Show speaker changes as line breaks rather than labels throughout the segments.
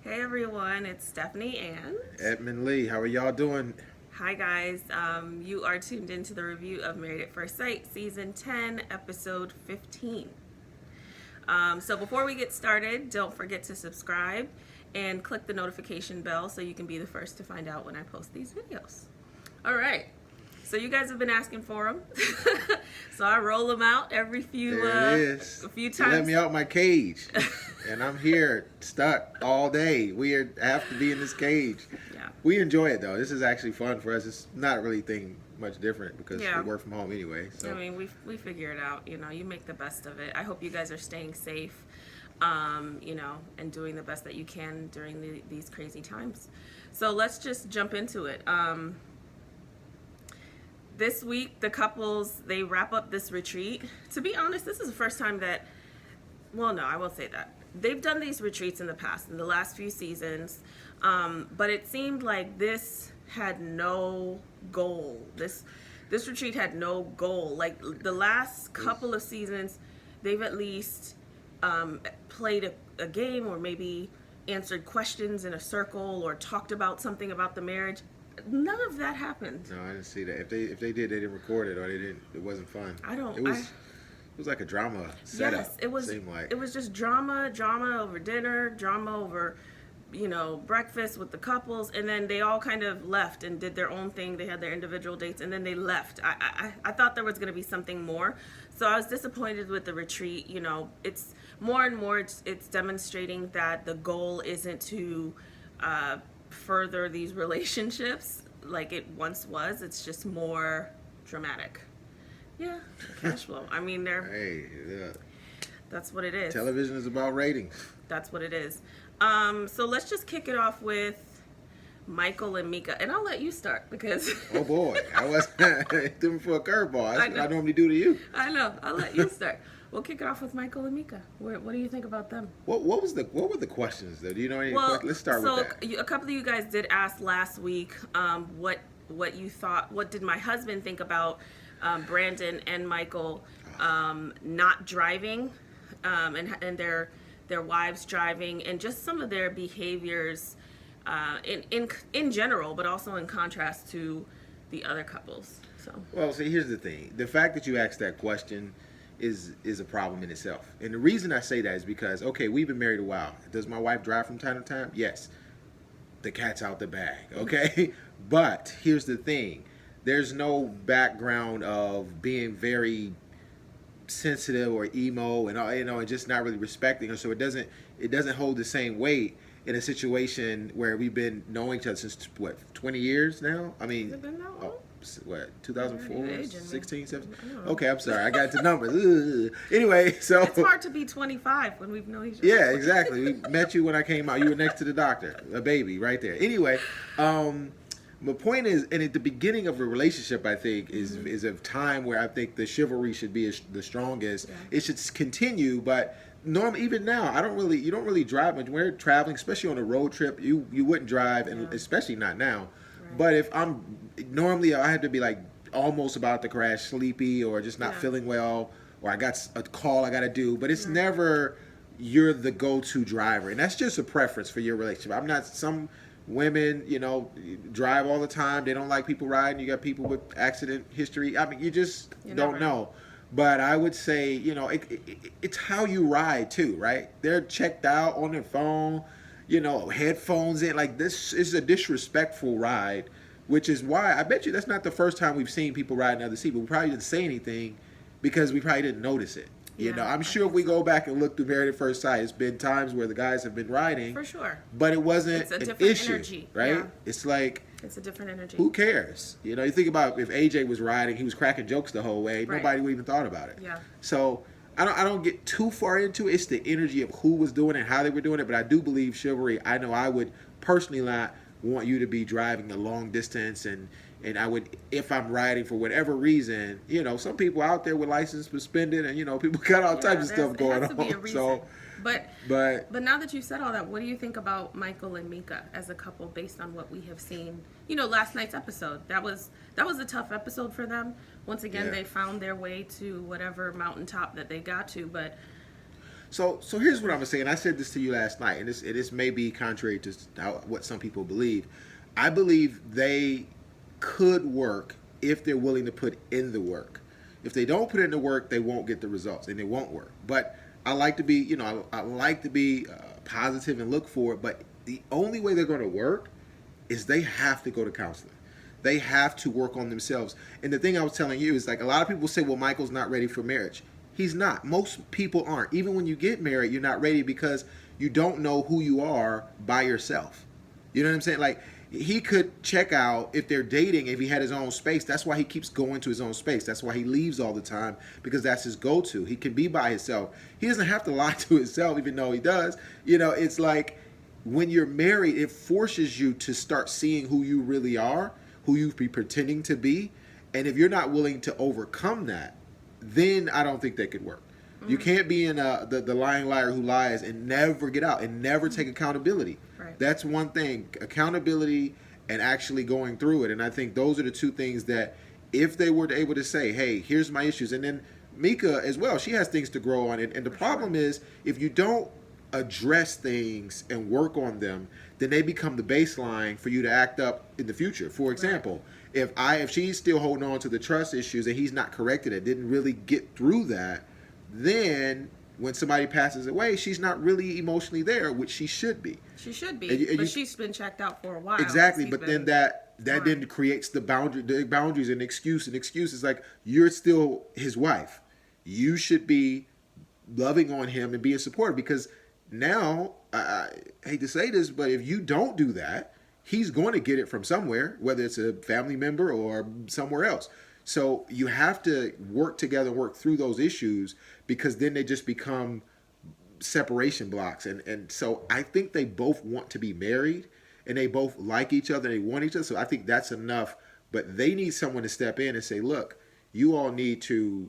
Hey everyone, it's Stephanie Ann.
Edmund Lee, how are y'all doing?
Hi guys, you are tuned into the review of Married at First Sight, Season 10, Episode 15. So before we get started, don't forget to subscribe and click the notification bell so you can be the first to find out when I post these videos. All right, so you guys have been asking for them, so I roll them out every few
a
few
You
times.
let me out my cage, and I'm here stuck all day. Have to be in this cage.
Yeah.
We enjoy it though. This is actually fun for us. It's not really thing much different because
Yeah.
we work from home anyway. So
I mean, we figure it out. You make the best of it. I hope you guys are staying safe, and doing the best that you can during these crazy times. So let's just jump into it. This week, the couples, they wrap up this retreat. To be honest, this is the first time that, well, no, I won't say that. They've done these retreats in the past, in the last few seasons, but it seemed like this had no goal. This retreat had no goal. Like the last couple of seasons, they've at least played a game or maybe answered questions in a circle or talked about something about the marriage. None of that happened.
no, I didn't see that. If they did, they didn't record it or they didn't. It wasn't fun. It was like a drama setup.
Yes, it was.
Seemed like.
It was just drama over dinner, drama over, breakfast with the couples, and then they all kind of left and did their own thing. They had their individual dates, and then they left. I thought there was going to be something more, so I was disappointed with the retreat. It's more and more. It's demonstrating that the goal isn't to further these relationships like it once was. It's just more dramatic. Yeah, cash flow. I mean,
Yeah.
that's what it is.
Television is about ratings.
That's what it is. So let's just kick it off with Michael and Mica, and I'll let you start because
Oh boy, I was doing for a curveball. That's
I
what
know.
I normally do to you.
I know. I'll let you start. We'll kick it off with Michael and Mica. What do you think about them?
What were the questions though? Do you know any? Let's start with that.
A couple of you guys did ask last week what you thought. What did my husband think about Brandon and Michael not driving, and their wives driving, and just some of their behaviors in general, but also in contrast to the other couples. So
Well, see, here's the thing. The fact that you asked that question is a problem in itself. And the reason I say that is because, okay, we've been married a while. Does my wife drive from time to time? Yes. The cat's out the bag, okay? But here's the thing. There's no background of being very sensitive or emo and and just not really respecting her. So it doesn't hold the same weight in a situation where we've been knowing each other since what, 20 years now? I mean,
has it been that long?
what, 2004,
You're aging me.
16, 17?
I don't know.
Okay, I'm sorry. I got the numbers. Ugh. Anyway, so
It's hard to be 25 when we've known each other.
yeah, exactly. We met you when I came out. You were next to the doctor, a baby right there. Anyway, my point is, and at the beginning of a relationship, I think is a time where I think the chivalry should be the strongest.
Yeah.
It should continue, but normally, even now, you don't really drive much. When we're traveling, especially on a road trip, you wouldn't drive, and especially not now.
Right.
But if normally I have to be like almost about to crash, sleepy, or just not feeling well, or I got a call I got to do, but it's never you're the go-to driver, and that's just a preference for your relationship. I'm not some. Women, drive all the time. They don't like people riding. You got people with accident history. I mean, you just don't know. But I would say, it's how you ride too, right? They're checked out on their phone, headphones in. Like, this is a disrespectful ride, which is why I bet you that's not the first time we've seen people ride in other seats. But we probably didn't say anything because we probably didn't notice it. I'm sure if we go back and look through Married at First Sight, it's been times where the guys have been riding.
For sure.
But it wasn't
It's a
an
different
issue,
energy.
right?
Yeah.
It's like,
It's a different energy.
who cares? You think about if AJ was riding, he was cracking jokes the whole way.
Right.
Nobody would even thought about it.
Yeah.
So I don't get too far into it. It's the energy of who was doing it and how they were doing it. But I do believe chivalry. I know I would personally not want you to be driving a long distance and I would, if I'm riding for whatever reason, some people out there with license suspended and, people got all types of stuff going
has to be a
on.
reason.
So,
But now that you've said all that, what do you think about Michael and Mica as a couple based on what we have seen? Last night's episode. That was a tough episode for them. Once again,
Yeah.
they found their way to whatever mountaintop that they got to, but
So here's what I'm gonna say, and I said this to you last night, and this may be contrary to what some people believe. I believe they could work if they're willing to put in the work. If they don't put in the work, they won't get the results, and it won't work. But I like to be, I like to be positive and look for it. But the only way they're going to work is they have to go to counseling. They have to work on themselves. And the thing I was telling you is like a lot of people say, well, Michael's not ready for marriage. He's not. Most people aren't. Even when you get married, you're not ready because you don't know who you are by yourself. You know what I'm saying? Like, he could check out if they're dating, if he had his own space. That's why he keeps going to his own space. That's why he leaves all the time, because that's his go-to. He can be by himself. He doesn't have to lie to himself, even though he does. It's like when you're married, it forces you to start seeing who you really are, who you've been pretending to be. And if you're not willing to overcome that, then I don't think that could work. You can't be in the lying liar who lies and never get out and never take accountability.
Right.
That's one thing, accountability and actually going through it. And I think those are the two things that if they were able to say, hey, here's my issues. And then Mica as well, she has things to grow on. And the problem is if you don't address things and work on them, then they become the baseline for you to act up in the future. For example, if she's still holding on to the trust issues and he's not corrected it, didn't really get through that, then when somebody passes away, she's not really emotionally there, which she should be.
She should be, but she's been checked out for a while.
Exactly, but then that then creates the boundaries and excuses. Like, you're still his wife. You should be loving on him and being supportive, because now, I hate to say this, but if you don't do that, he's going to get it from somewhere, whether it's a family member or somewhere else. So you have to work together, work through those issues, because then they just become separation blocks. And so I think they both want to be married and they both like each other. They want each other. So I think that's enough. But they need someone to step in and say, look, you all need to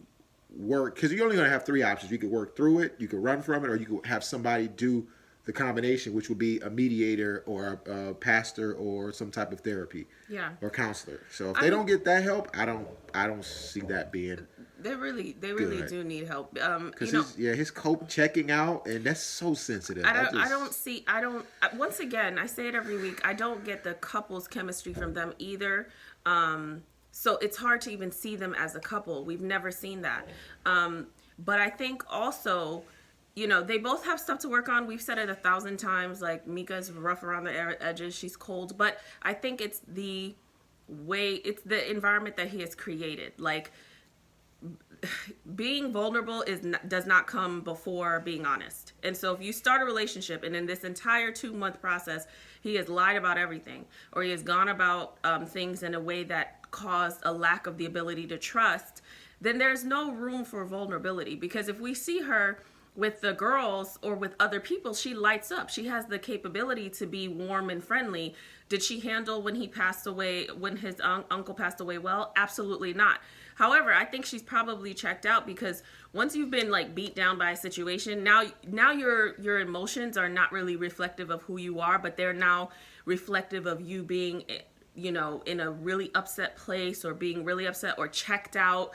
work, because you're only going to have three options. You could work through it, you could run from it, or you could have somebody do the combination, which would be a mediator or a pastor or some type of therapy, or counselor. So if they don't get that help, I don't see that being.
They really do need help.
Because his cope checking out, and that's so sensitive.
Once again, I say it every week, I don't get the couple's chemistry from them either. So it's hard to even see them as a couple. We've never seen that. But I think also, they both have stuff to work on. We've said it 1,000 times. Like, Mika's rough around the edges. She's cold. But I think it's the environment that he has created. Like, being vulnerable does not come before being honest. And so if you start a relationship and in this entire 2-month process, he has lied about everything, or he has gone about things in a way that caused a lack of the ability to trust, then there's no room for vulnerability. Because if we see her with the girls or with other people, she lights up. She has the capability to be warm and friendly. Did she handle when he passed away, when his uncle passed away well? Absolutely not. However, I think she's probably checked out, because once you've been like beat down by a situation, now your emotions are not really reflective of who you are, but they're now reflective of you being, in a really upset place, or being really upset or checked out,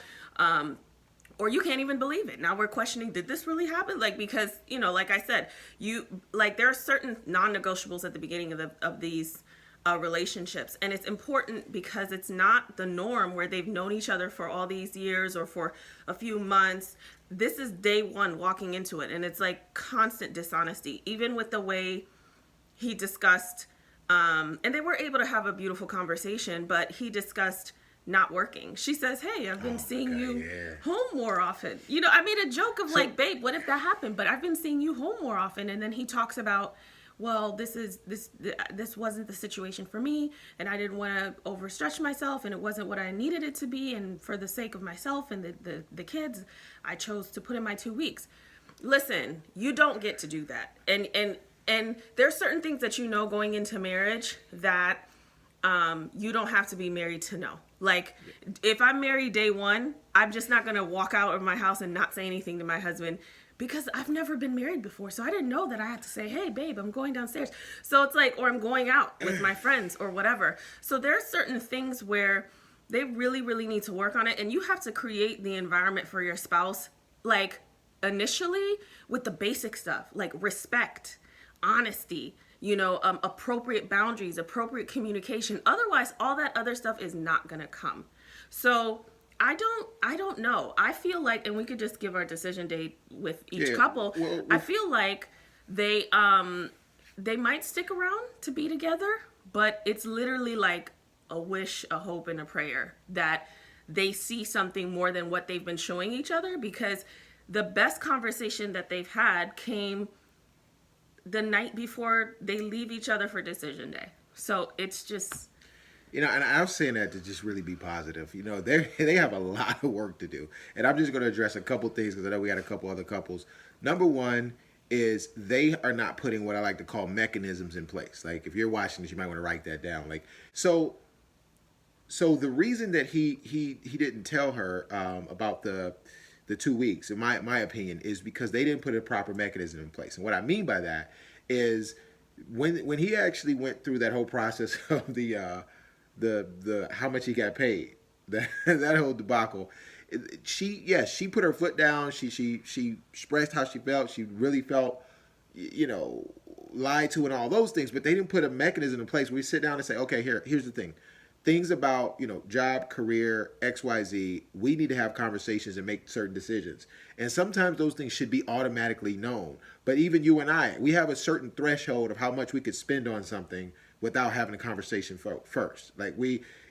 or you can't even believe it. Now we're questioning, did this really happen? Like, because, like I said, there are certain non-negotiables at the beginning of these relationships. And it's important because it's not the norm where they've known each other for all these years or for a few months. This is day one walking into it. And it's like constant dishonesty, even with the way he discussed, and they were able to have a beautiful conversation, but he discussed not working. She says, hey, I've been seeing you home more often. I made a joke of like, babe, what if that happened? But I've been seeing you home more often. And then he talks about, well, this wasn't the situation for me, and I didn't want to overstretch myself, and it wasn't what I needed it to be, and for the sake of myself and the kids, I chose to put in my 2 weeks. Listen, you don't get to do that. And there's certain things that going into marriage that you don't have to be married to know. Like, if I'm married day one, I'm just not going to walk out of my house and not say anything to my husband, because I've never been married before. So I didn't know that I had to say, hey, babe, I'm going downstairs. So it's like, or I'm going out with my friends or whatever. So there are certain things where they really, really need to work on it. And you have to create the environment for your spouse, like, initially with the basic stuff like respect, honesty, appropriate boundaries, appropriate communication. Otherwise, all that other stuff is not going to come. So I don't know. I feel like, and we could just give our decision date with each couple.
Well,
I feel like they might stick around to be together, but it's literally like a wish, a hope, and a prayer that they see something more than what they've been showing each other, because the best conversation that they've had came the night before they leave each other for decision day. So it's just...
And I was saying that to just really be positive. They have a lot of work to do. And I'm just going to address a couple things because I know we got a couple other couples. Number one is they are not putting what I like to call mechanisms in place. Like, if you're watching this, you might want to write that down. Like, so the reason that he didn't tell her about the 2 weeks, in my opinion, is because they didn't put a proper mechanism in place. And what I mean by that is when he actually went through that whole process of the how much he got paid, that whole debacle, she put her foot down. She expressed how she felt. She really felt, lied to and all those things. But they didn't put a mechanism in place where we sit down and say, okay, here's the thing. Things about, job, career, XYZ, we need to have conversations and make certain decisions. And sometimes those things should be automatically known. But even you and I, we have a certain threshold of how much we could spend on something without having a conversation first. Like,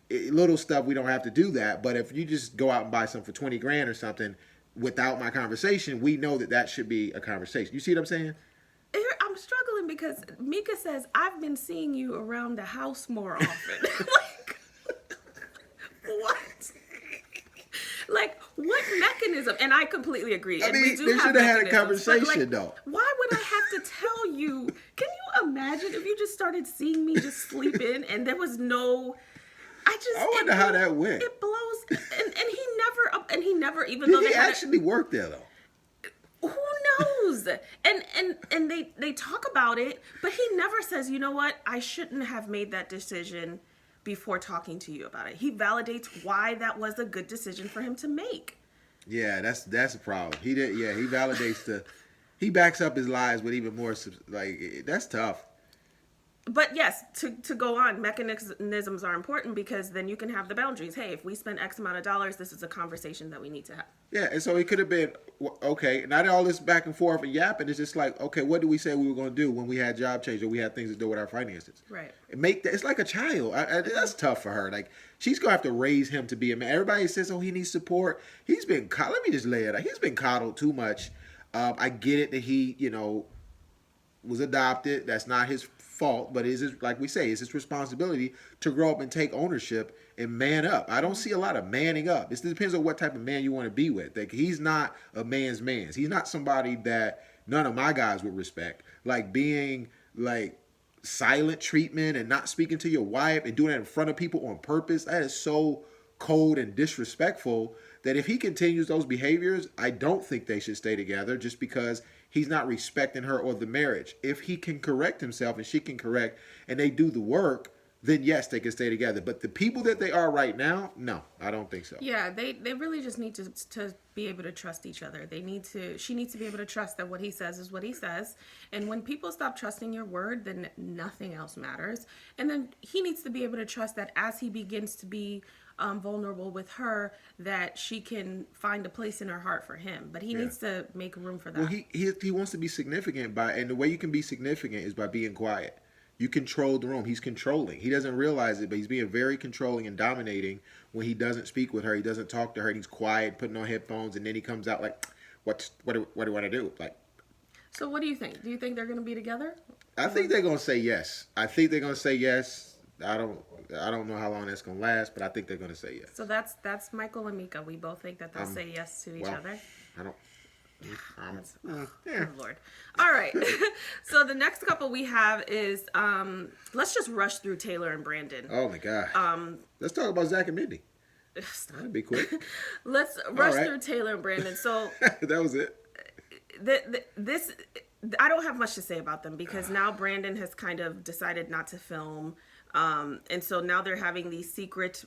little stuff, we don't have to do that. But if you just go out and buy something for 20 grand or something without my conversation, we know that should be a conversation. You see what I'm saying?
I'm struggling because Mica says, I've been seeing you around the house more often. Like, what? Like, what mechanism? And I completely agree.
I
and
mean,
we do
they should have had a conversation,
like,
though.
Why would I have to tell you? Can you imagine if you just started seeing me just sleep in and there was no... I
wonder how that went.
It blows. And he never, even though
Did
they
he actually work there, though?
Who knows? And they talk about it, but he never says, you know what? I shouldn't have made that decision before talking to you about it. He validates why that was a good decision for him to make.
Yeah, that's a problem. He validates he backs up his lies with even more, like, that's tough.
But yes, to go on, mechanisms are important because then you can have the boundaries. Hey, if we spend X amount of dollars, this is a conversation that we need to have.
Yeah, and so it could have been, okay, not all this back and forth and yapping. It's just like, okay, what did we say we were going to do when we had job change or we had things to do with our finances?
Right.
It's like a child. That's tough for her. Like, she's going to have to raise him to be a man. Everybody says, oh, he needs support. He's been, let me just lay it out. He's been coddled too much. I get it that he, was adopted. That's not his fault, but like we say, it's his responsibility to grow up and take ownership and man up. I don't see a lot of manning up. It depends on what type of man you want to be with. Like, he's not a man's man. He's not somebody that none of my guys would respect. Like, being like silent treatment and not speaking to your wife and doing that in front of people on purpose. That is so cold and disrespectful that if he continues those behaviors, I don't think they should stay together just because he's not respecting her or the marriage. If he can correct himself and she can correct and they do the work, then yes, they can stay together. But the people that they are right now, no, I don't think so.
Yeah, they really just need to be able to trust each other. She needs to be able to trust that what he says is what he says. And when people stop trusting your word, then nothing else matters. And then he needs to be able to trust that as he begins to be vulnerable with her, that she can find a place in her heart for him. But he needs to make room for that.
Well, he wants to be significant and the way you can be significant is by being quiet. You control the room. He's controlling. He doesn't realize it, but he's being very controlling and dominating when he doesn't speak with her. He doesn't talk to her. He's quiet, putting on headphones, and then he comes out like, what do I want to do? Like.
So what do you think? Do you think they're going to be together?
I think they're going to say yes. I don't know how long that's going to last, but I think they're going to say yes.
So that's Michael and Mica. We both think that they'll say yes to each other.
I don't.
Oh, Lord. All right. So the next couple we have is let's just rush through Taylor and Brandon.
Oh my God. Let's talk about Zach and Mindy. That'd be quick.
Let's rush through Taylor and Brandon. So
that was it.
This I don't have much to say about them because now Brandon has kind of decided not to film. And so now they're having the secret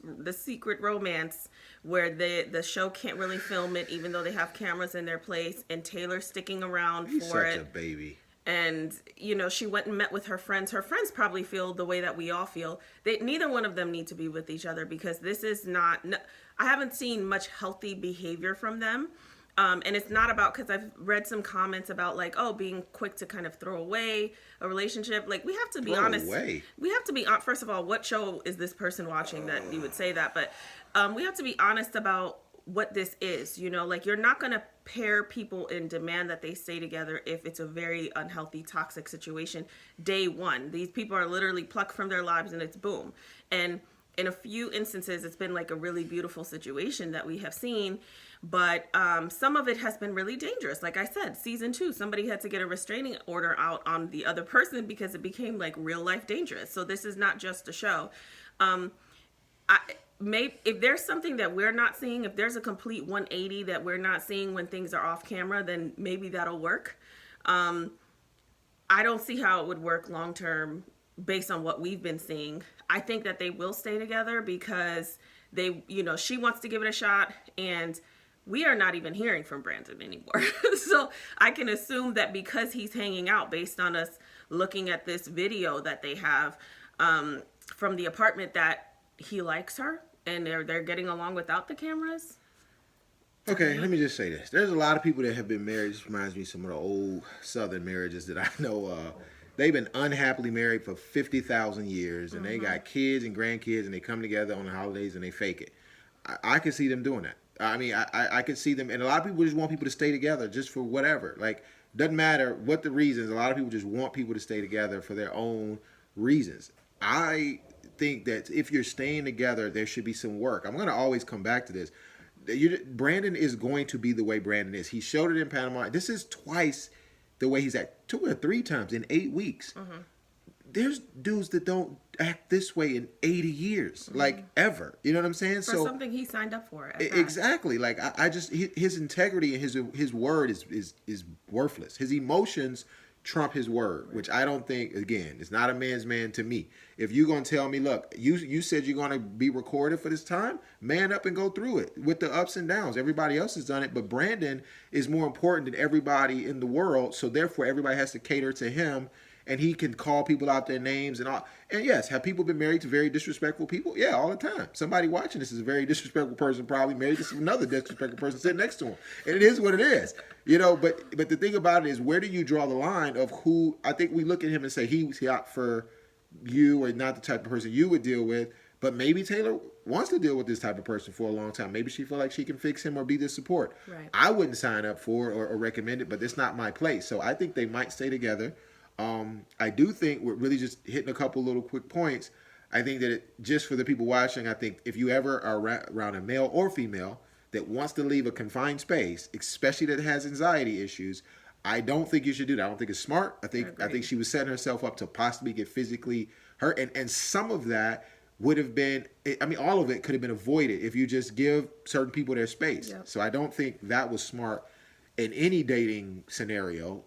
romance where the show can't really film it, even though they have cameras in their place, and Taylor's sticking around
He's
for
such
it.
a baby.
And she went and met with her friends. Her friends probably feel the way that we all feel. Neither one of them need to be with each other, because this is not. I haven't seen much healthy behavior from them. And it's not about, because I've read some comments about like, oh, being quick to kind of throw away a relationship. Like, we have to be honest. We have to be, first of all, what show is this person watching that you would say that? But we have to be honest about what this is. Like, you're not going to pair people and demand that they stay together if it's a very unhealthy, toxic situation day one. These people are literally plucked from their lives, and it's boom. And in a few instances, it's been like a really beautiful situation that we have seen. But some of it has been really dangerous. Like I said, season 2, somebody had to get a restraining order out on the other person because it became like real life dangerous. So this is not just a show. If there's something that we're not seeing, if there's a complete 180 that we're not seeing when things are off camera, then maybe that'll work. I don't see how it would work long term based on what we've been seeing. I think that they will stay together because she wants to give it a shot, and we are not even hearing from Brandon anymore. So I can assume that because he's hanging out, based on us looking at this video that they have from the apartment, that he likes her and they're getting along without the cameras.
Okay, let me just say this. There's a lot of people that have been married. This reminds me of some of the old Southern marriages that I know. They've been unhappily married for 50,000 years, and they got kids and grandkids, and they come together on the holidays and they fake it. I can see them doing that. I mean, I could see them, and a lot of people just want people to stay together just for whatever. Like, doesn't matter what the reasons. A lot of people just want people to stay together for their own reasons. I think that if you're staying together, there should be some work. I'm going to always come back to this. Brandon is going to be the way Brandon is. He showed it in Panama. This is twice the way he's at, 2 or 3 times in 8 weeks. There's dudes that don't act this way in 80 years, like ever. You know what I'm saying?
For something he signed up for.
Exactly. Like I just his integrity and his word is worthless. His emotions trump his word, which I don't think. Again, it's not a man's man to me. If you're gonna tell me, look, you said you're gonna be recorded for this time, man up and go through it with the ups and downs. Everybody else has done it, but Brandon is more important than everybody in the world. So therefore, everybody has to cater to him. And he can call people out their names and all. And yes, have people been married to very disrespectful people? Yeah, all the time. Somebody watching this is a very disrespectful person, probably married to another disrespectful person sitting next to him. And it is what it is. But the thing about it is, where do you draw the line of who? I think we look at him and say he's out for you, or not the type of person you would deal with. But maybe Taylor wants to deal with this type of person for a long time. Maybe she feels like she can fix him or be the support.
Right.
I wouldn't sign up for it or recommend it, but it's not my place. So I think they might stay together. I do think we're really just hitting a couple little quick points. I think that just for the people watching, I think if you ever are around a male or female that wants to leave a confined space, especially that has anxiety issues, I don't think you should do that. I don't think it's smart. I think she was setting herself up to possibly get physically hurt, and some of that would have been, I mean, all of it could have been avoided if you just give certain people their space.
Yep.
So I don't think that was smart in any dating scenario.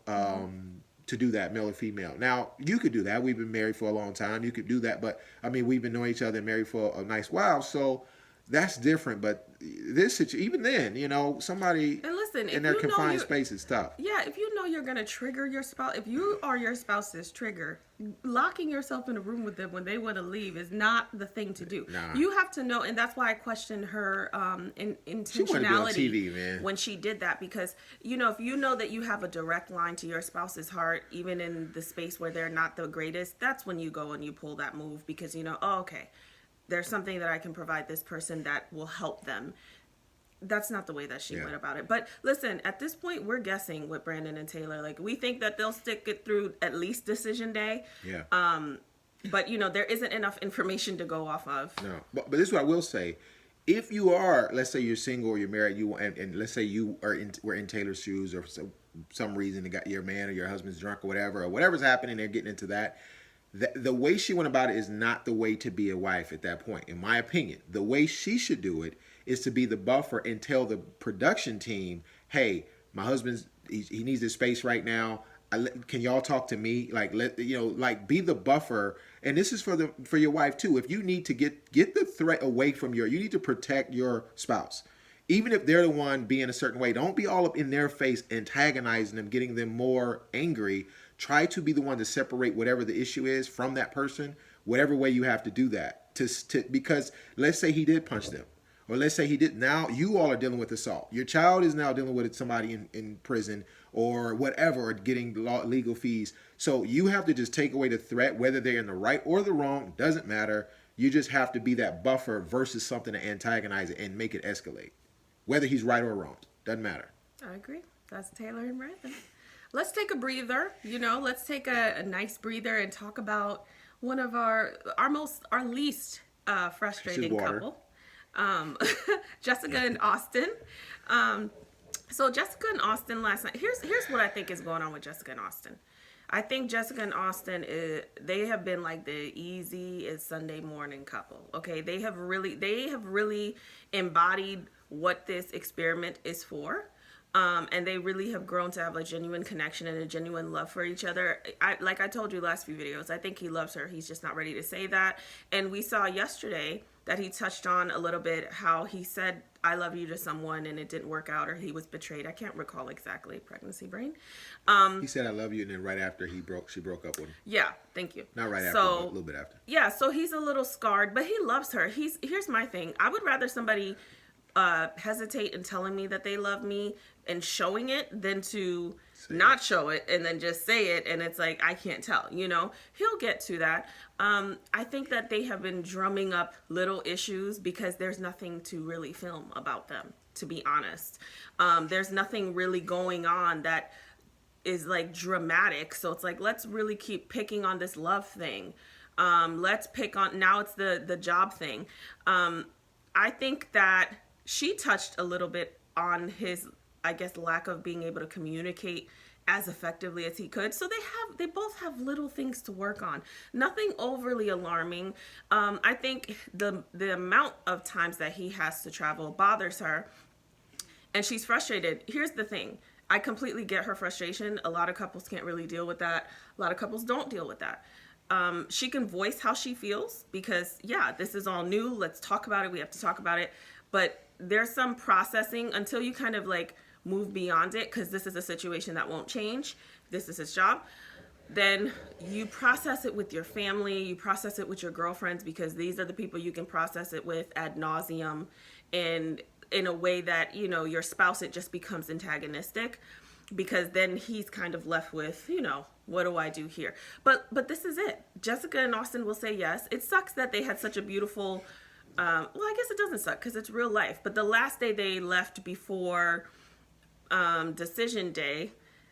To do that, male or female. Now, you could do that. We've been married for a long time. You could do that. But, I mean, we've been knowing each other and married for a nice while. So that's different. But this situation, even then, somebody in their confined space is tough.
Yeah, if you know you're going to trigger your spouse, if you are your spouse's trigger, locking yourself in a room with them when they want to leave is not the thing to do.
Nah.
You have to know, and that's why I questioned her intentionality
she wanted to be on TV, man.
When she did that, because if you know that you have a direct line to your spouse's heart, even in the space where they're not the greatest, that's when you go and you pull that move, because okay, there's something that I can provide this person that will help them. That's not the way that she went about it. But listen, at this point, we're guessing with Brandon and Taylor. Like, we think that they'll stick it through at least decision day.
Yeah.
But there isn't enough information to go off of.
No, but this is what I will say: if you are, let's say you're single or you're married, and let's say you were in Taylor's shoes, or for some reason your man or your husband's drunk or whatever's happening, they're getting into that. The way she went about it is not the way to be a wife at that point, in my opinion. The way she should do it is to be the buffer and tell the production team, hey, my husband's he needs this space right now. can y'all talk to me? Like, like be the buffer. And this is for your wife too. If you need to get the threat away from you need to protect your spouse. Even if they're the one being a certain way, don't be all up in their face, antagonizing them, getting them more angry. Try to be the one to separate whatever the issue is from that person, whatever way you have to do that. Because let's say he did punch them, or let's say he did. Now you all are dealing with assault. Your child is now dealing with somebody in prison or whatever, or getting legal fees. So you have to just take away the threat, whether they're in the right or the wrong, doesn't matter. You just have to be that buffer versus something to antagonize it and make it escalate. Whether he's right or wrong, doesn't matter.
I agree. That's Taylor and Brandon. Let's take a breather. Let's take a nice breather and talk about one of our least frustrating couple, Jessica and Austin. So Jessica and Austin last night. Here's what I think is going on with Jessica and Austin. I think Jessica and Austin, they have been like the easy as Sunday morning couple. Okay, they have really embodied what this experiment is for. And they really have grown to have a genuine connection and a genuine love for each other. Like I told you last few videos, I think he loves her. He's just not ready to say that. And we saw yesterday that he touched on a little bit how he said, I love you to someone and it didn't work out, or he was betrayed. I can't recall exactly, pregnancy brain.
He said, I love you, and then right after she broke up with him.
Yeah, thank you.
Not right after, but a little bit after.
Yeah, so he's a little scarred, but he loves her. Here's my thing. I would rather somebody hesitate in telling me that they love me and showing it than to not show it and then just say it and it's like I can't tell. He'll get to that. I think that they have been drumming up little issues because there's nothing to really film about them, to be honest. There's nothing really going on that is like dramatic, so it's like let's really keep picking on this love thing. Let's pick on, now it's the job thing. I think that she touched a little bit on his, I guess, lack of being able to communicate as effectively as he could. So they both have little things to work on. Nothing overly alarming. I think the amount of times that he has to travel bothers her, and she's frustrated. Here's the thing. I completely get her frustration. A lot of couples can't really deal with that. A lot of couples don't deal with that. She can voice how she feels because, yeah, this is all new. Let's talk about it. We have to talk about it. But there's some processing until you kind of like move beyond it, because this is a situation that won't change. This is his job. Then you process it with your family. You process it with your girlfriends, because these are the people you can process it with ad nauseum, and in a way that, your spouse, it just becomes antagonistic, because then he's kind of left with, what do I do here? But this is it. Jessica and Austin will say yes. It sucks that they had such a beautiful, well, I guess it doesn't suck because it's real life. But the last day they left before decision day,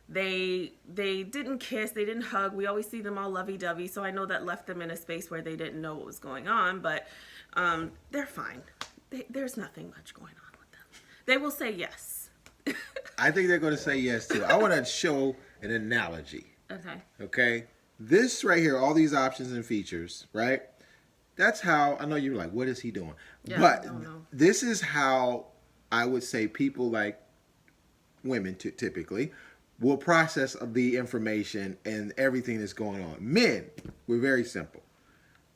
they didn't kiss, they didn't hug. We always see them all lovey-dovey, so I know that left them in a space where they didn't know what was going on. But they're fine. There's nothing much going on with them. They will say yes.
I think they're going to say yes too. I want to show an analogy. Okay. This right here, all these options and features, right? That's how, I know you're like, what is he doing?
Yeah,
but
I don't know.
This is how I would say people like women typically will process the information and everything that's going on. Men, we're very simple.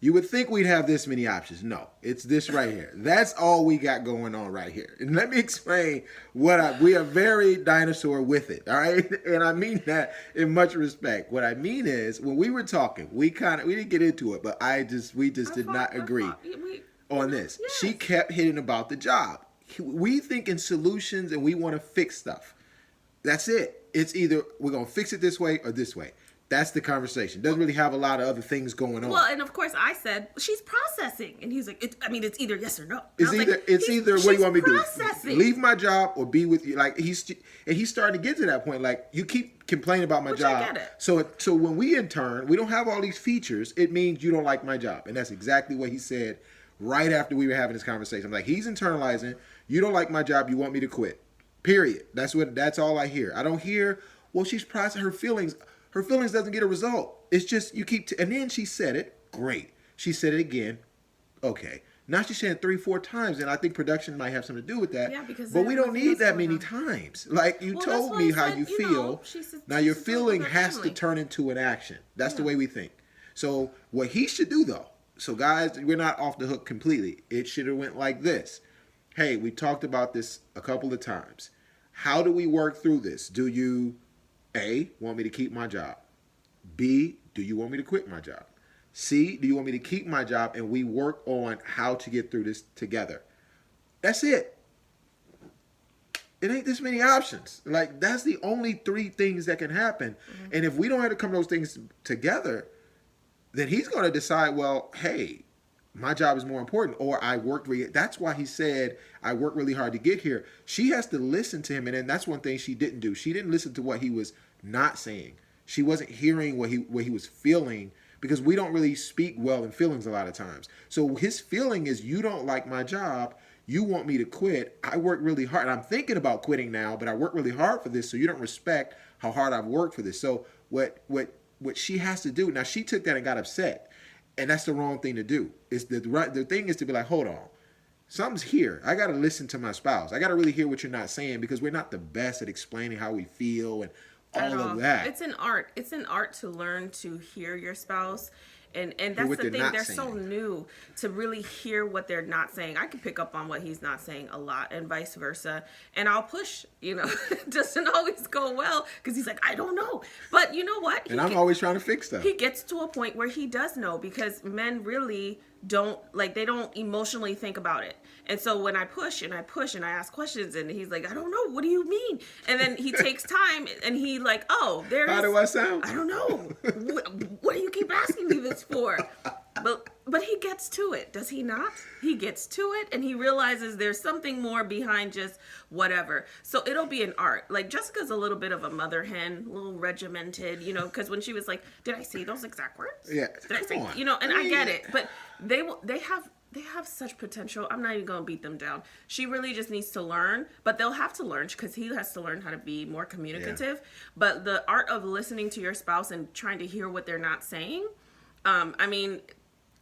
You would think we'd have this many options. No, it's this right here. That's all we got going on right here. And let me explain we are very dinosaur with it, all right? And I mean that in much respect. What I mean is, when we were talking, we didn't get into it, but we did not agree on this. Yes. She kept hitting about the job. We think in solutions and we want to fix stuff. That's it. It's either we're going to fix it this way or this way. That's the conversation. Doesn't really have a lot of other things going on.
Well, and of course I said, she's processing. And he's like, it's either yes or no.
It's either what do you want me to do? Leave my job or be with you. Like he's starting to get to that point. Like, you keep complaining about my job.
I get it.
So when we intern, we don't have all these features. It means you don't like my job. And that's exactly what he said right after we were having this conversation. I'm like, he's internalizing. You don't like my job. You want me to quit. Period. That's all I hear. I don't hear, well, she's processing her feelings. Her feelings doesn't get a result. It's just you keep... and then she said it. Great. She said it again. Okay. Now she's saying 3-4 times, and I think production might have something to do with that.
Yeah, because
but
they
we
have
don't
nothing
need
else
that
going
many
on.
times. Like you
Well, that's
told
why
me
I
how
said,
you
you
feel.
know, she's
Now your
supposed to
feeling
with her
has to
family.
turn into an action. That's the
Yeah.
way we think. So what he should do though, so guys, we're not off the hook completely. It should have went like this. Hey, we talked about this a couple of times. How do we work through this? Do you A, want me to keep my job? B, do you want me to quit my job? C, do you want me to keep my job and we work on how to get through this together? That's it. It ain't this many options. Like, that's the only 3 things that can happen. Mm-hmm. And if we don't have to come to those things together, then he's going to decide, well, hey, my job is more important, or I worked really. That's why he said, I worked really hard to get here. She has to listen to him. And then that's one thing she didn't do. She didn't listen to what he was not saying. She wasn't hearing what he was feeling, because we don't really speak well in feelings a lot of times. So his feeling is, you don't like my job. You want me to quit. I work really hard. I'm thinking about quitting now, but I work really hard for this, so you don't respect how hard I've worked for this. So what she has to do, now she took that and got upset, and that's the wrong thing to do. It's the thing is to be like, hold on. Something's here. I got to listen to my spouse. I got to really hear what you're not saying, because we're not the best at explaining how we feel and all of that.
It's an art. It's an art to learn to hear your spouse. And that's the thing. They're so new to really hear what they're not saying. I can pick up on what he's not saying a lot, and vice versa. And I'll push, you know. It doesn't always go well, because he's like, I don't know. But you know what?
And I'm always trying to fix stuff.
He gets to a point where he does know, because men really don't, like, they don't emotionally think about it. And so when I push and I ask questions, and he's like, I don't know, what do you mean? And then he takes time, and he like, oh,
how do I sound?
I don't know. What do you keep asking me this for? But he gets to it, does he not? He gets to it, and he realizes there's something more behind just whatever. So it'll be an art. Like, Jessica's a little bit of a mother hen, a little regimented, you know, because when she was like, did I say those exact words?
Yeah.
Did I say, you know, and I get it. But they have such potential. I'm not even going to beat them down. She really just needs to learn, but they'll have to learn, because he has to learn how to be more communicative. Yeah. But the art of listening to your spouse and trying to hear what they're not saying, I mean,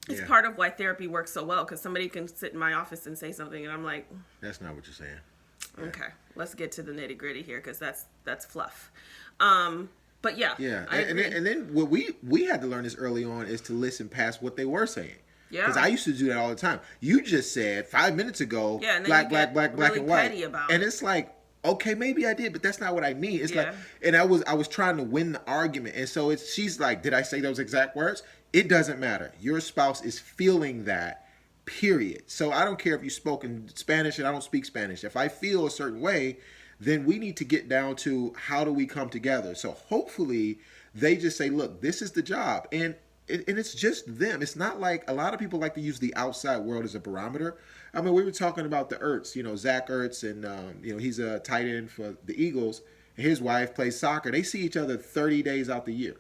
it's part of why therapy works so well, because somebody can sit in my office and say something, and I'm like,
that's not what you're saying.
Okay, let's get to the nitty gritty here, because that's fluff. But yeah,
and then what we had to learn this early on is to listen past what they were saying.
Yeah.
Because I used to do that all the time. You just said 5 minutes ago,
and
black,
really
and white.
And
it's like, okay, maybe I did, but that's not what I mean. It's like, and I was trying to win the argument. And so she's like, did I say those exact words? It doesn't matter. Your spouse is feeling that, period. So I don't care if you spoke in Spanish and I don't speak Spanish. If I feel a certain way, then we need to get down to, how do we come together? So hopefully they just say, look, this is the job. And it's just them. It's not like, a lot of people like to use the outside world as a barometer. I mean, we were talking about the Ertz, you know, Zach Ertz, and, you know, he's a tight end for the Eagles. And his wife plays soccer. They see each other 30 days out the year.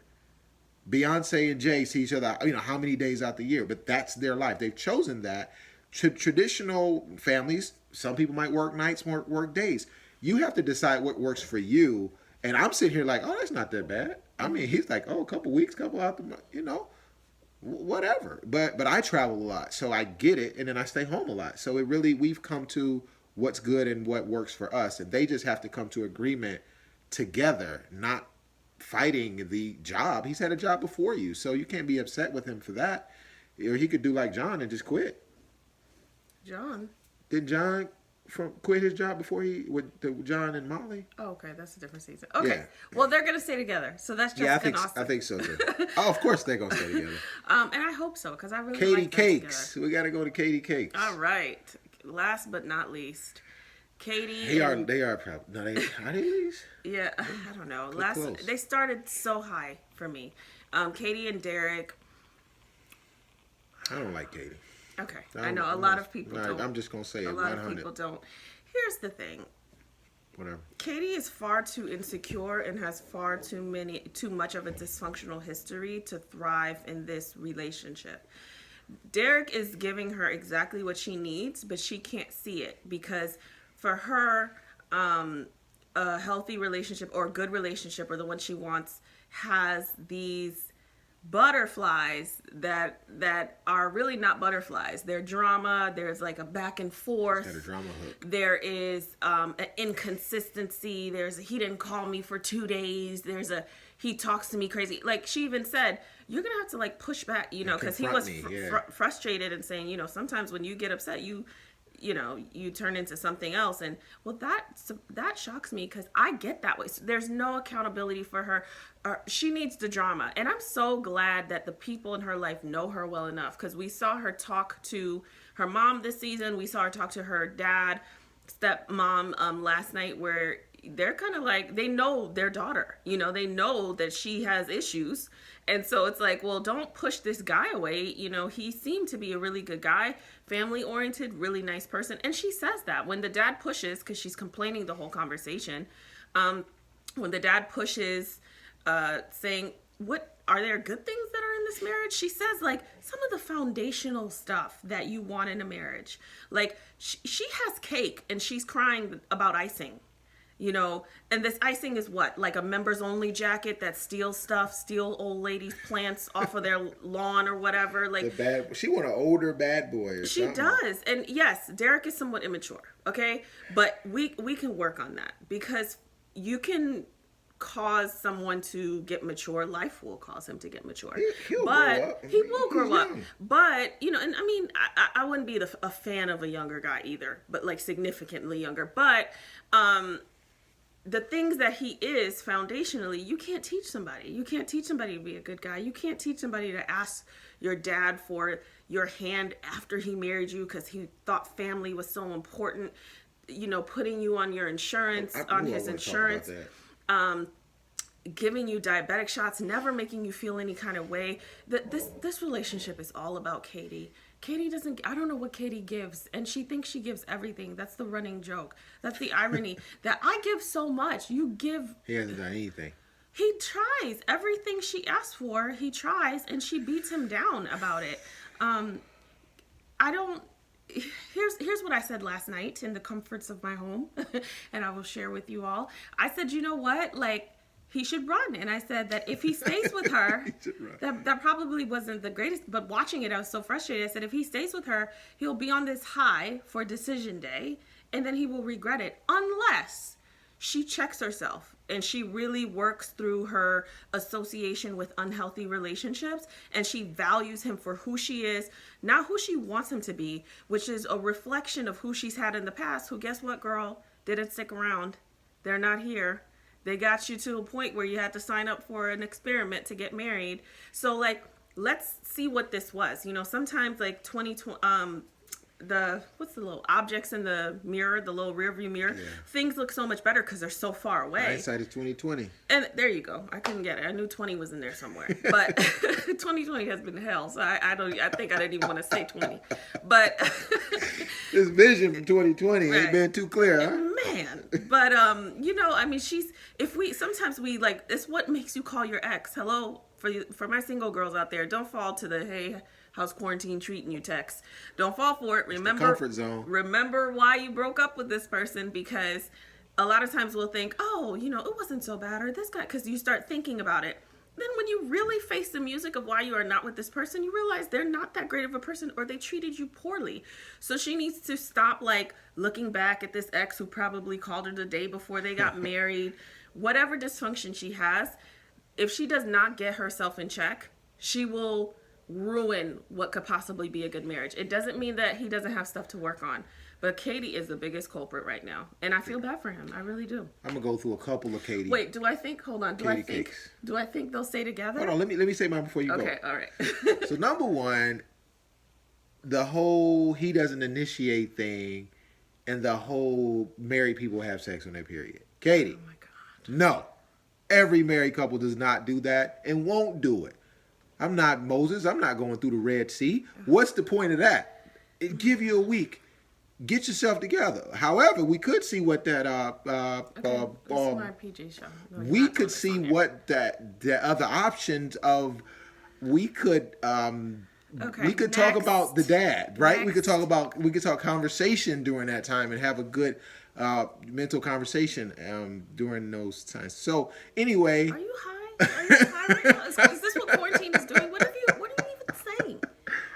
Beyonce and Jay see each other, you know, how many days out the year, but that's their life. They've chosen that. Traditional families, some people might work nights, work days. You have to decide what works for you. And I'm sitting here like, oh, that's not that bad. I mean, he's like, oh, a couple weeks, couple out the month, you know, whatever. But I travel a lot, so I get it, and then I stay home a lot. So we've come to what's good and what works for us, and they just have to come to agreement together, not fighting the job. He's had a job before you, so you can't be upset with him for that. Or he could do like John and just quit.
John?
Did John quit his job before with John and Molly?
Oh, okay, that's a different season. Okay, yeah. Well, they're gonna stay together, so that's just
I think so too. Oh, of course they're gonna stay together.
And I hope so, because I really
Katie
like them
Cakes.
together.
We got to go to Katie Cakes.
All right, last but not least, Katie.
They are probably. No, are they least?
Yeah, I don't know.
Close.
They started so high for me. Katie and Derek.
I don't like Katie.
Okay, I know a lot of people don't.
I'm just gonna say
a lot of people don't. Here's the thing.
Whatever.
Katie is far too insecure and has far too much of a dysfunctional history to thrive in this relationship. Derek is giving her exactly what she needs, but she can't see it, because for her, a healthy relationship or a good relationship, or the one she wants, has these butterflies that are really not butterflies. They're drama. There's like a back and forth.
Got a drama hook.
There is an inconsistency. He didn't call me for 2 days. He talks to me crazy. Like she even said, you're gonna have to like push back, because he was frustrated and saying, sometimes when you get upset, you turn into something else. And well, that shocks me because I get that way. So there's no accountability for her. She needs the drama. And I'm so glad that the people in her life know her well enough, because we saw her talk to her mom this season. We saw her talk to her dad, stepmom last night, where they're kind of like, they know their daughter, they know that she has issues. And so it's like, well, don't push this guy away. He seemed to be a really good guy, family oriented, really nice person. And she says that when the dad pushes, because she's complaining the whole conversation, when the dad pushes, saying, what are there good things that are in this marriage? She says like some of the foundational stuff that you want in a marriage. Like she has cake and she's crying about icing. And this icing is what? Like a members only jacket that steals old ladies' plants off of their lawn or whatever. Like
she want an older bad boy or
she
something.
does. And yes, Derek is somewhat immature, okay? But we can work on that, because you can cause someone to get mature. Life will cause him to get mature.
He'll grow up.
He will grow up. But, and I mean, I wouldn't be a fan of a younger guy either, but like significantly younger. But, the things that he is foundationally, you can't teach somebody. You can't teach somebody to be a good guy. You can't teach somebody to ask your dad for your hand after he married you because he thought family was so important. Putting you on your insurance, his insurance, giving you diabetic shots, never making you feel any kind of way. This relationship is all about Katie. Katie doesn't, I don't know what Katie gives, and she thinks she gives everything. That's the running joke. That's the irony, that I give so much. You give.
He hasn't done anything.
He tries. Everything she asks for, he tries, and she beats him down about it. Here's what I said last night in the comforts of my home, and I will share with you all. I said, you know what? Like, he should run. And I said that if he stays with her, that probably wasn't the greatest, but watching it, I was so frustrated. I said, if he stays with her, he'll be on this high for decision day, and then he will regret it, unless she checks herself and she really works through her association with unhealthy relationships, and she values him for who she is, not who she wants him to be, which is a reflection of who she's had in the past, who, guess what, girl, didn't stick around. They're not here. They got you to a point where you had to sign up for an experiment to get married. So like, let's see what this was. Sometimes like what's the little objects in the mirror, the little rear view mirror, things look so much better because they're so far away.
Hindsight is 2020.
And there you go. I couldn't get it. I knew 20 was in there somewhere, but 2020 has been hell. So I think I didn't even want to say 20, but
this vision from 2020 ain't been too clear, huh?
Man, but I mean, sometimes we like, it's what makes you call your ex. Hello, for my single girls out there, don't fall to the, hey, how's quarantine treating you text. Don't fall for it. Remember,
comfort zone.
Remember why you broke up with this person, because a lot of times we'll think, oh, it wasn't so bad, or this guy, because you start thinking about it. Then when you really face the music of why you are not with this person, you realize they're not that great of a person, or they treated you poorly. So she needs to stop like looking back at this ex who probably called her the day before they got married. Whatever dysfunction she has, if she does not get herself in check, she will ruin what could possibly be a good marriage. It doesn't mean that he doesn't have stuff to work on, but Katie is the biggest culprit right now, and I feel bad for him. I really do.
I'm gonna go through a couple of Katie.
Wait, do I think they'll stay together?
Hold on, let me say mine before you go.
Okay, all right.
So number one, the whole he doesn't initiate thing, and the whole married people have sex on their period. Katie,
Oh my God.
No, every married couple does not do that and won't do it. I'm not Moses. I'm not going through the Red Sea. What's the point of that? It give you a week. Get yourself together. However, we could see what that
This is my PJ show. No,
we could see what the other options of we could we could talk about the dad, right? We could talk conversation during that time and have a good mental conversation during those times. So anyway,
Are you high? Are you tired right now? Is this what quarantine is doing? What are you even saying?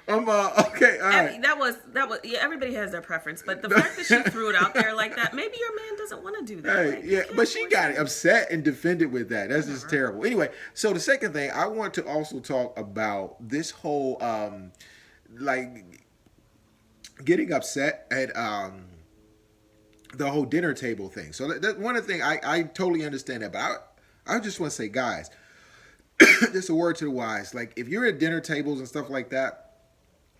Okay, all right.
That was yeah, everybody has their preference, but the fact that she threw it out there like that, maybe your man doesn't want to do that.
Hey,
Like,
yeah, but she got upset and defended with that. That's just terrible. Anyway, so the second thing I want to also talk about this whole like getting upset at the whole dinner table thing. So that one of the things I totally understand that, but I just want to say, guys, just a word to the wise. Like if you're at dinner tables and stuff like that,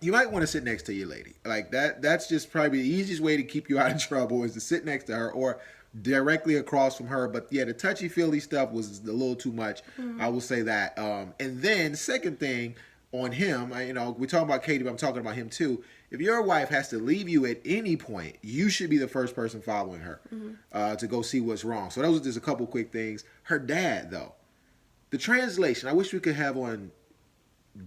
you might want to sit next to your lady. Like that's just probably the easiest way to keep you out of trouble is to sit next to her or directly across from her. But yeah, the touchy-feely stuff was a little too much. I will say that. And then second thing on him, we're talking about Katie, but I'm talking about him too. If your wife has to leave you at any point, you should be the first person following her to go see what's wrong. So those are just a couple quick things. Her dad, though, the translation, I wish we could have on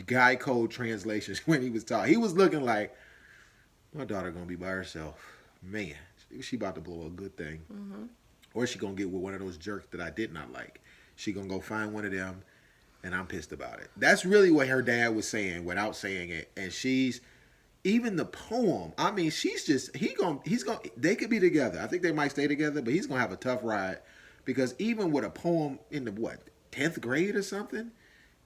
guy code translations when he was talking. He was looking like, my daughter gonna be by herself. Man, she about to blow a good thing. Or she gonna get with one of those jerks that I did not like. She gonna go find one of them, and I'm pissed about it. That's really what her dad was saying without saying it. And she's, even the poem, I mean, he's gonna, they could be together. I think they might stay together, but he's gonna have a tough ride because even with a poem in the 10th grade or something,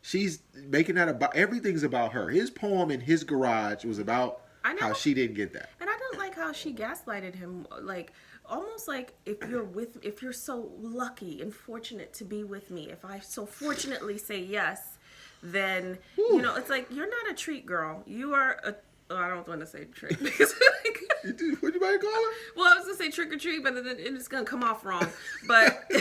she's making that about, everything's about her. His poem in his garage was about how she didn't get that.
And I don't like how she gaslighted him, like almost like if you're so lucky and fortunate to be with me, if I so fortunately say yes, then it's like you're not a treat girl. You are a I don't want to say trick because
What you might call her?
Well, I was gonna say trick or treat, but then it's gonna come off wrong. But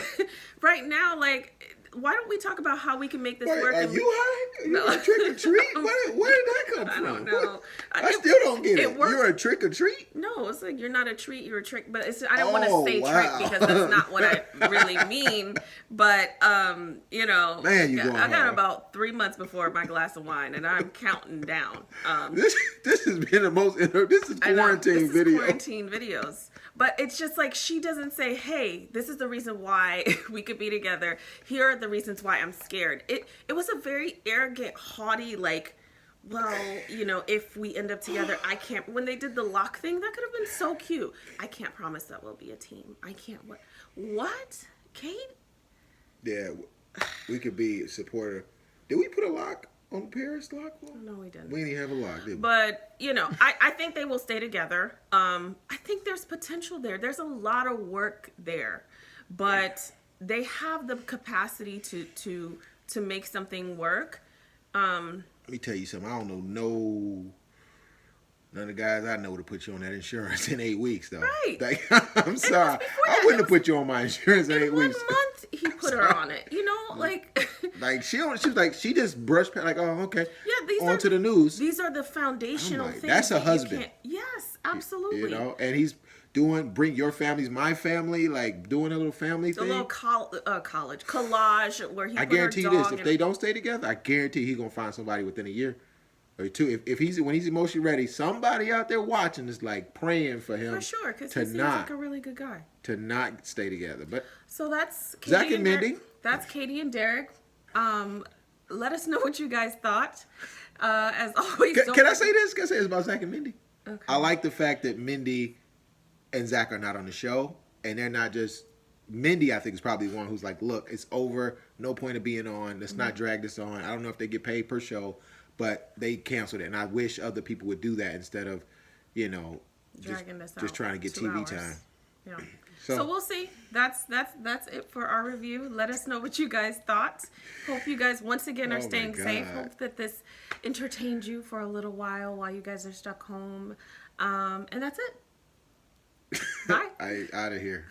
right now, like, why don't we talk about how we can make this work?
Are you high? You a trick or treat? Where did that come from?
I don't know.
I still don't get it. You're a trick or treat?
No, it's like you're not a treat, you're a trick. But I don't want to say trick because that's not what I really mean. But
Man, you going
I got
hard.
about 3 months before my glass of wine, and I'm counting down.
This has been the most. This is quarantine video.
Quarantine videos. But it's just like she doesn't say, hey, this is the reason why we could be together. Here are the reasons why I'm scared. It was a very arrogant, haughty, like, well, if we end up together, I can't. When they did the lock thing, that could have been so cute. I can't promise that we'll be a team. I can't. What? Kate?
Yeah, we could be a supporter. Did we put a lock on Paris lock?
No, we didn't.
We didn't have a lock, did we?
But, I think they will stay together. I think there's potential there. There's a lot of work there. But they have the capacity to make something work.
Let me tell you something. I don't know none of the guys I know to put you on that insurance in 8 weeks, though.
Right.
Like, I'm sorry. I wouldn't have put you on my insurance in 8 weeks.
1 month, he put her on it. Like...
Like, she was like, she just brushed past, like, oh, okay.
Yeah,
on to the news.
These are the foundational things.
That's a husband.
Yes, absolutely.
And he's bring your family's my family, like doing a little family thing.
A little college collage where he.
I guarantee you this: if they don't stay together, I guarantee he's gonna find somebody within a year or two. If when he's emotionally ready, somebody out there watching is like praying for him.
For sure, because he seems like a really good guy.
To not stay together, but
so that's Katie
Zach and Mindy.
That's Katie and Derek. Let us know what you guys thought. As always,
can I say this? Can I say this about Zach and Mindy?
Okay.
I like the fact that Mindy and Zach are not on the show, and they're not just. Mindy, I think, is probably the one who's like, look, it's over. No point of being on. Let's not drag this on. I don't know if they get paid per show, but they canceled it. And I wish other people would do that instead of,
dragging this out.
Just trying to get
2
TV
hours.
time.
Yeah. So we'll see. That's it for our review. Let us know what you guys thought. Hope you guys once again are staying safe. Hope that this entertained you for a little while you guys are stuck home. And that's it. Bye.
I out of here.